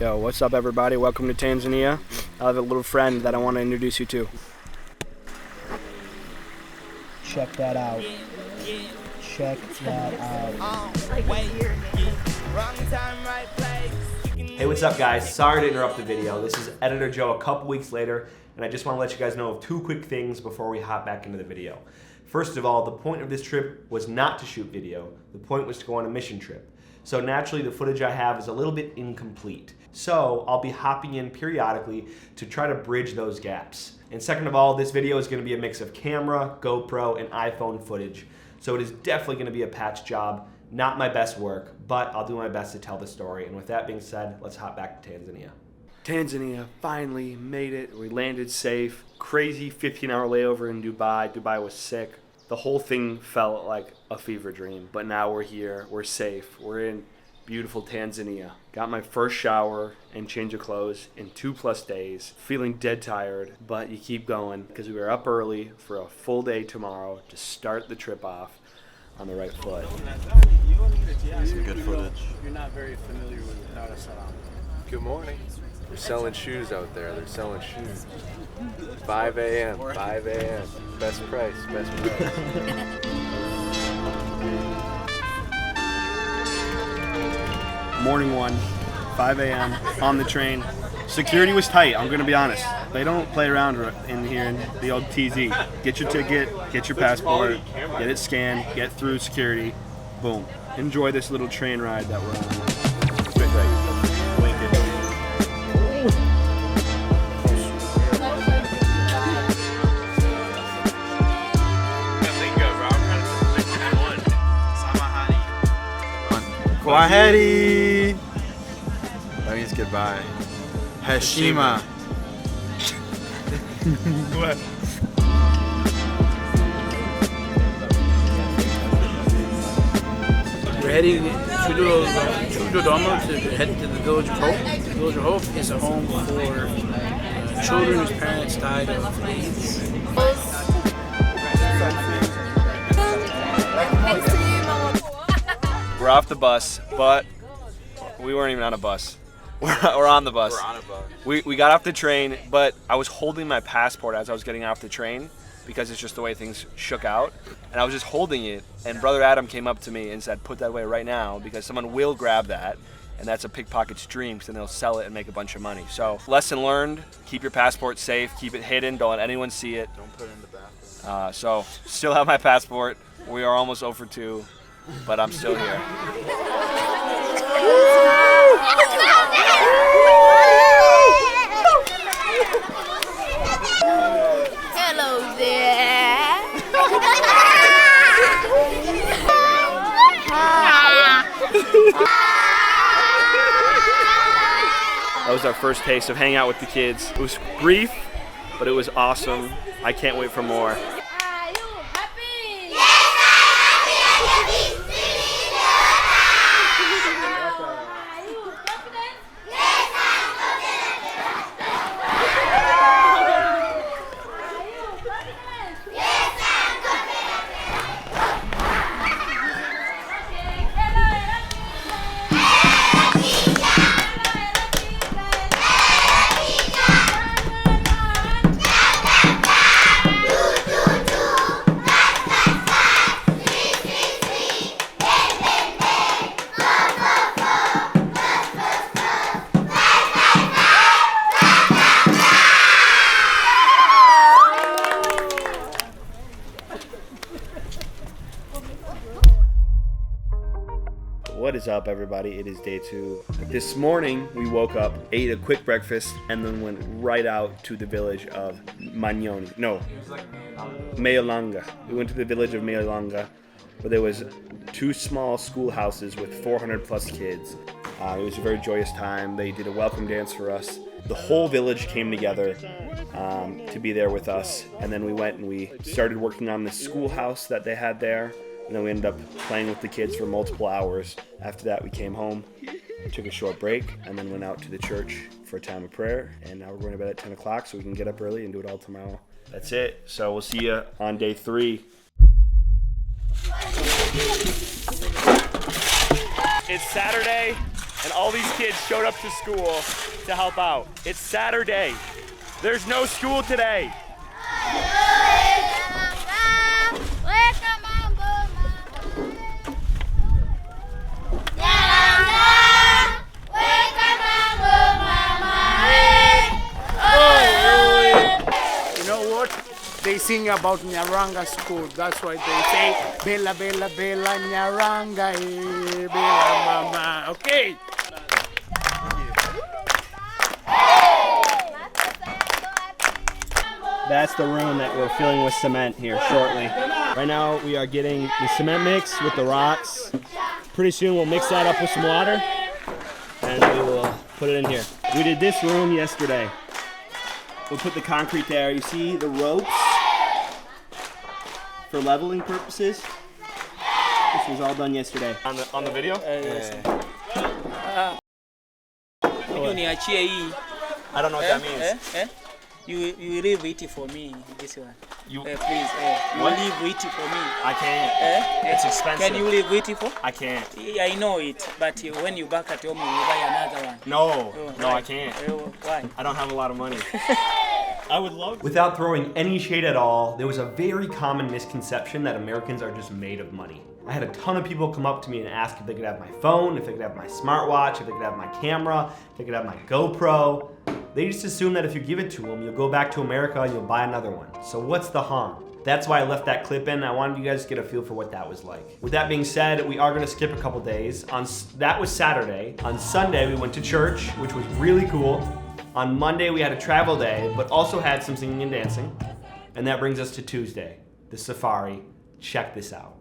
Yo, what's up everybody? Welcome to Tanzania. I have a little friend that I want to introduce you to. Check that out. Check that out. Hey, what's up guys? Sorry to interrupt the video. This is Editor Joe a couple weeks later, and I just want to let you guys know of two quick things before we hop back into the video. First of all, the point of this trip was not to shoot video. The point was to go on a mission trip. So naturally, the footage I have is a little bit incomplete. So I'll be hopping in periodically to try to bridge those gaps. And second of all, this video is going to be a mix of camera, GoPro, and iPhone footage. So it is definitely going to be a patch job. Not my best work, but I'll do my best to tell the story. And with that being said, let's hop back to Tanzania. Tanzania finally made it. We landed safe. Crazy 15-hour layover in Dubai. Dubai was sick. The whole thing felt like a fever dream, but now we're here, we're safe, we're in beautiful Tanzania. Got my first shower and change of clothes in 2+ days, feeling dead tired, but you keep going because we were up early for a full day tomorrow to start the trip off on the right foot. Some good footage. You're not very familiar with Dar es Salaam. Good morning. They're selling shoes out there. They're selling shoes. 5 a.m. 5 a.m. Best price. Best price. Morning one, 5 a.m. on the train. Security was tight, I'm gonna be honest. They don't play around in here in the old TZ. Get your ticket, get your passport, get it scanned, get through security, boom. Enjoy this little train ride that we're on. Quick right, wink it. Kwaheri. That means goodbye. Heshima. What? We're heading to Dodoma to head to the Village of Hope. The Village of Hope is a home for children whose parents died of AIDS. We're off the bus, but we weren't even on a bus. We're on the bus. We're on a bus. We got off the train, but I was holding my passport as I was getting off the train because it's just the way things shook out. And I was just holding it, and Brother Adam came up to me and said, put that away right now because someone will grab that, and that's a pickpocket's dream because then they'll sell it and make a bunch of money. So lesson learned, keep your passport safe, keep it hidden, don't let anyone see it. Don't put it in the bathroom. So still have my passport. We are almost 0 for 2, but I'm still here. Hello there. That was our first taste of hanging out with the kids. It was brief, but it was awesome. I can't wait for more. Are you happy? Are you confident? What is up, everybody? It is day 2. This morning, we woke up, ate a quick breakfast, and then went right out to the village of Mayalanga. We went to the village of Mayalanga, where there was 2 small schoolhouses with 400+ kids. It was a very joyous time. They did a welcome dance for us. The whole village came together to be there with us, and then we went and we started working on the schoolhouse that they had there. And then we ended up playing with the kids for multiple hours. After that, we came home, took a short break, and then went out to the church for a time of prayer. And now we're going to bed at 10 o'clock so we can get up early and do it all tomorrow. That's it. So we'll see you on day 3. It's Saturday. and all these kids showed up to school to help out. It's Saturday. There's no school today. You know what? They sing about Nyaranga school. That's why they say Bella Bella Bella Nyaranga, Bella Mama. Okay. That's the room that we're filling with cement here shortly. Right now we are getting the cement mix with the rocks. Pretty soon we'll mix that up with some water and we will put it in here. We did this room yesterday. We'll put the concrete there. You see the ropes for leveling purposes? This was all done yesterday. On the video? I don't know what that means. You leave it for me, this one. You Please, you What? leave it for me. I can't. It's expensive. Can you leave it for? I can't. Yeah, I know it, but when you back at home, you buy another one. No, no, why? I can't. Why? I don't have a lot of money. I would love to. Without throwing any shade at all, there was a very common misconception that Americans are just made of money. I had a ton of people come up to me and ask if they could have my phone, if they could have my smartwatch, if they could have my camera, if they could have my GoPro. They just assume that if you give it to them, you'll go back to America and you'll buy another one. So what's the harm? That's why I left that clip in. I wanted you guys to get a feel for what that was like. With that being said, we are gonna skip a couple days. That was Saturday. On Sunday, we went to church, which was really cool. On Monday, we had a travel day, but also had some singing and dancing. And that brings us to Tuesday, the safari. Check this out.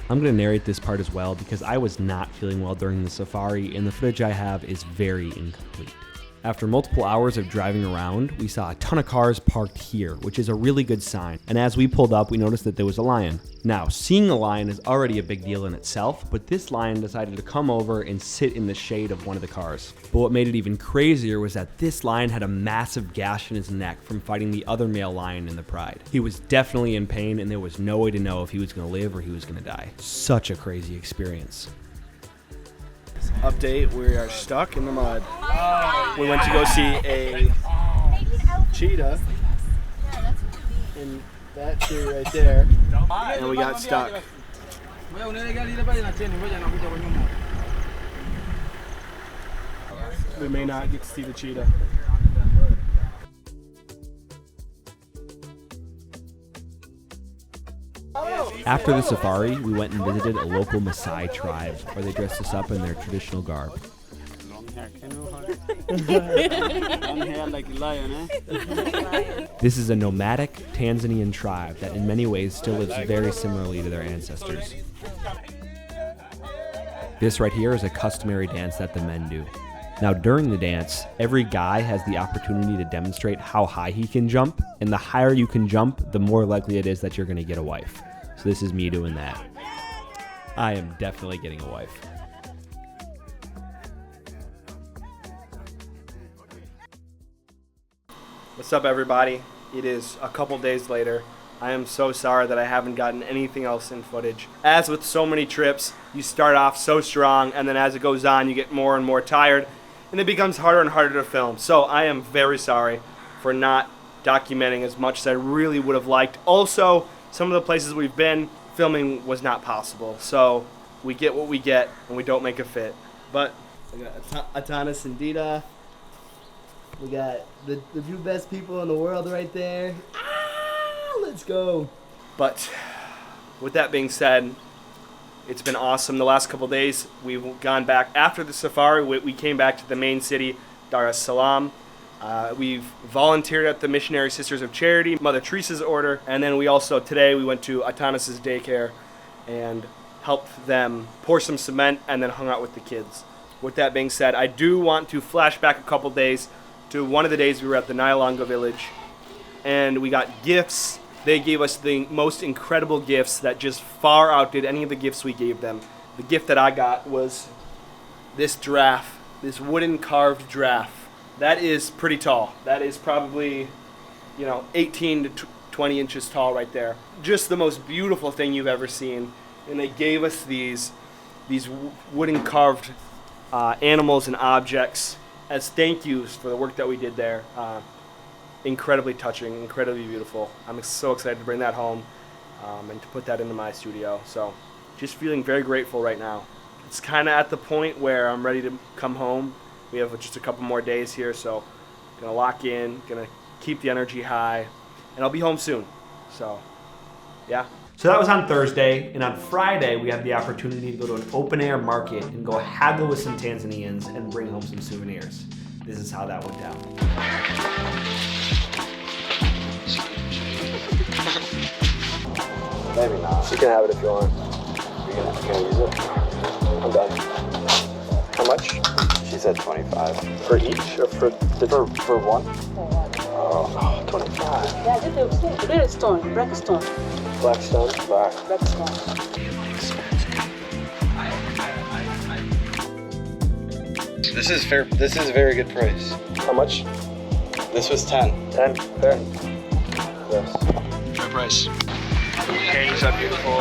I'm gonna narrate this part as well because I was not feeling well during the safari and the footage I have is very incomplete. After multiple hours of driving around, we saw a ton of cars parked here, which is a really good sign. And as we pulled up, we noticed that there was a lion. Now, seeing a lion is already a big deal in itself, but this lion decided to come over and sit in the shade of one of the cars. But what made it even crazier was that this lion had a massive gash in his neck from fighting the other male lion in the pride. He was definitely in pain and there was no way to know if he was gonna live or he was gonna die. Such a crazy experience. Update, we are stuck in the mud. We went to go see a cheetah in that tree right there, and we got stuck. We may not get to see the cheetah. After the safari, we went and visited a local Maasai tribe where they dressed us up in their traditional garb. Long hair like a lion, eh? This is a nomadic Tanzanian tribe that in many ways still lives very similarly to their ancestors. This right here is a customary dance that the men do. Now during the dance, every guy has the opportunity to demonstrate how high he can jump, and the higher you can jump, the more likely it is that you're gonna get a wife. So this is me doing that. I am definitely getting a wife. What's up, everybody? It is a couple days later. I am so sorry that I haven't gotten anything else in footage. As with so many trips, you start off so strong, and then as it goes on, you get more and more tired, and it becomes harder and harder to film. So I am very sorry for not documenting as much as I really would have liked. Also, some of the places we've been, filming was not possible. So we get what we get, and we don't make a fit. But we got Atanas and Dita. We got the two best people in the world right there. Let's go. But with that being said, it's been awesome. The last couple days, we've gone back after the safari. We came back to the main city, Dar es Salaam. We've volunteered at the Missionary Sisters of Charity, Mother Teresa's order, and then today we went to Atanas' daycare and helped them pour some cement and then hung out with the kids. With that being said, I do want to flash back a couple days to one of the days we were at the Nyalonga village, and we got gifts. They gave us the most incredible gifts that just far outdid any of the gifts we gave them. The gift that I got was this giraffe, this wooden carved giraffe. That is pretty tall. That is probably, 18 to 20 inches tall right there. Just the most beautiful thing you've ever seen. And they gave us these these wooden carved animals and objects as thank yous for the work that we did there. Incredibly touching, incredibly beautiful. I'm so excited to bring that home and to put that into my studio. So just feeling very grateful right now. It's kind of at the point where I'm ready to come home. We have just a couple more days here, so gonna lock in, gonna keep the energy high, and I'll be home soon. So yeah. So that was on Thursday, and on Friday we had the opportunity to go to an open air market and go haggle with some Tanzanians and bring home some souvenirs. This is how that went down. Maybe not. You can have it if you want. You're gonna use it? I'm done. How much? She said 25. For each or for one? Oh, 25. Yeah, this is red stone, black stone. Black stone? Black. Black stone. This is fair. This is a very good price. How much? This was 10. 10. Fair. Yes. Fair price. Paintings are beautiful.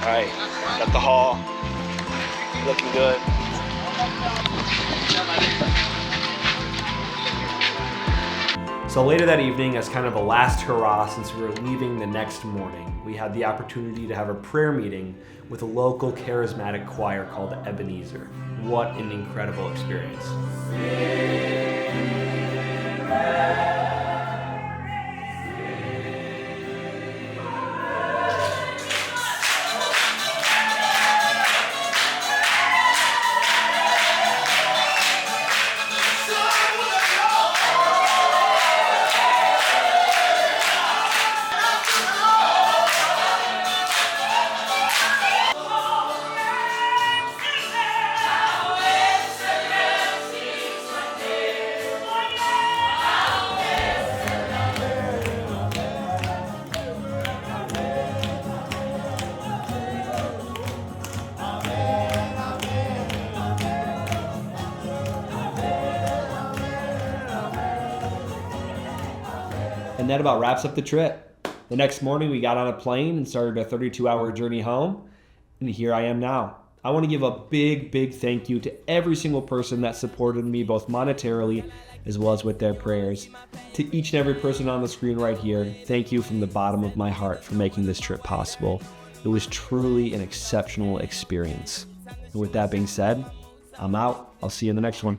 All right, got the haul. Looking good. So later that evening, as kind of a last hurrah since we were leaving the next morning, we had the opportunity to have a prayer meeting with a local charismatic choir called Ebenezer. What an incredible experience. And that about wraps up the trip. The next morning we got on a plane and started a 32-hour journey home, and here I am now. I want to give a big thank you to every single person that supported me both monetarily as well as with their prayers. To each and every person on the screen right here, thank you from the bottom of my heart for making this trip possible. It was truly an exceptional experience. And with that being said, I'm out. I'll see you in the next one.